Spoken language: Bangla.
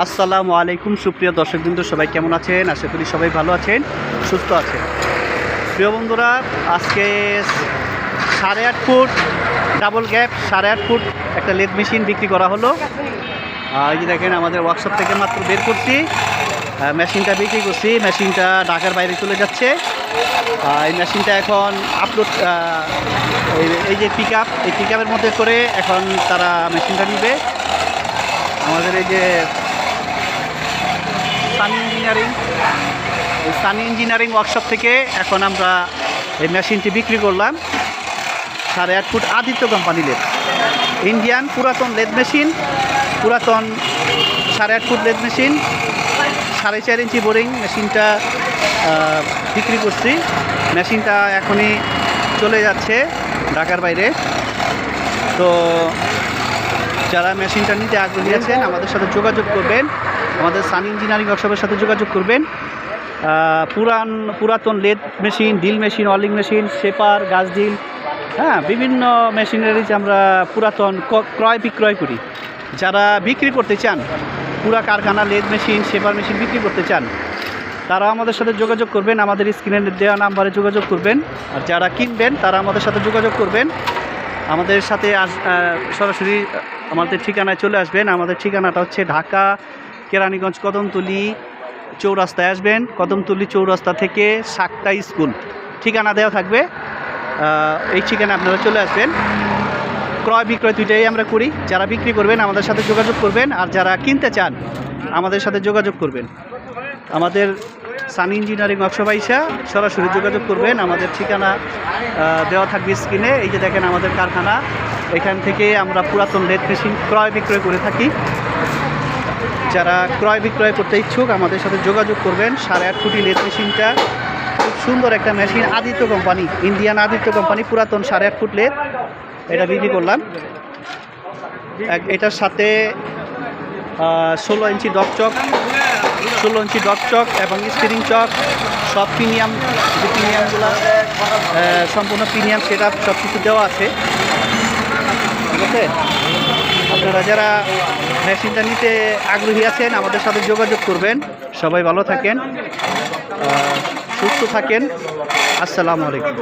আসসালামু আলাইকুম সুপ্রিয় দর্শকবৃন্দ, সবাই কেমন আছেন? আশা করি সবাই ভালো আছেন, সুস্থ আছেন। প্রিয় বন্ধুরা, আজকে 8.5 ফুট ডাবল গ্যাপ 8.5 ফুট একটা লেদ মেশিন বিক্রি করা হলো। এই যে দেখেন, আমাদের ওয়ার্কশপ থেকে মাত্র বের করছি, মেশিনটা বিক্রি করছি। মেশিনটা ঢাকার বাইরে চলে যাচ্ছে। এই মেশিনটা এখন আপলোড, এই যে পিক আপ, এই পিক আপের মধ্যে করে এখন তারা মেশিনটা নিবে। আমাদের এই যে সানি ইঞ্জিনিয়ারিং ওয়ার্কশপ থেকে এখন আমরা এই মেশিনটি বিক্রি করলাম। 8.5 foot Aditya company lathe, Indian পুরাতন লেদ মেশিন, পুরাতন 8.5 foot lathe machine, 4.5 inch boring মেশিনটা বিক্রি করছি। মেশিনটা এখনই চলে যাচ্ছে ঢাকার বাইরে। তো যারা মেশিনটা নিতে আগ্রহী আছেন আমাদের সাথে যোগাযোগ করবেন, আমাদের সানি ইঞ্জিনিয়ারিং ওয়ার্কশপের সাথে যোগাযোগ করবেন। পুরাতন লেদ মেশিন, ডিল মেশিন, ওয়ার্লিং মেশিন, শেপার, গাছ ডিল, বিভিন্ন মেশিনারিজ আমরা পুরাতন ক্রয় বিক্রয় করি। যারা বিক্রি করতে চান, পুরা কারখানা লেদ মেশিন, শেপার মেশিন বিক্রি করতে চান, তারা আমাদের সাথে যোগাযোগ করবেন, আমাদের স্ক্রিনে দেওয়া নাম্বারে যোগাযোগ করবেন। আর যারা কিনবেন তারা আমাদের সাথে যোগাযোগ করবেন, আমাদের সাথে সরাসরি আমাদের ঠিকানায় চলে আসবেন। আমাদের ঠিকানাটা হচ্ছে ঢাকা কেরানীগঞ্জ কদমতলী চৌরাস্তায় আসবেন। কদমতলী চৌরাস্তা থেকে সাক্তা স্কুল ঠিকানা দেওয়া থাকবে, এই ঠিকানা আপনারা চলে আসবেন। ক্রয় বিক্রয় দুইটাই আমরা করি। যারা বিক্রি করবেন আমাদের সাথে যোগাযোগ করবেন, আর যারা কিনতে চান আমাদের সাথে যোগাযোগ করবেন। আমাদের সানি ইঞ্জিনিয়ারিং ওয়ার্কশপ আইসা সরাসরি যোগাযোগ করবেন। আমাদের ঠিকানা দেওয়া থাকবে স্ক্রিনে। এই যে দেখেন আমাদের কারখানা, এখান থেকে আমরা পুরাতন লেদ মেশিন ক্রয় বিক্রয় করে থাকি। যারা ক্রয় বিক্রয় করতে ইচ্ছুক আমাদের সাথে যোগাযোগ করবেন। 8.5 ফুটি লেদ মেশিনটা খুব সুন্দর একটা machine, Aditya company, Indian Aditya company, পুরাতন 8.5 ফুট লেদ, এটা বিক্রি করলাম। এটার সাথে 16 ইঞ্চি ডট চক এবং স্টিরিং চক, সব প্রিমিয়াম, যে প্রিমিয়ামগুলো সম্পূর্ণ প্রিমিয়াম সেট আপ সব কিছু দেওয়া আছে। ঠিক আছে, আপনারা যারা মেশিনটা নিতে আগ্রহী আছেন আমাদের সাথে যোগাযোগ করবেন। সবাই ভালো থাকেন, সুস্থ থাকেন। আসসালামু আলাইকুম।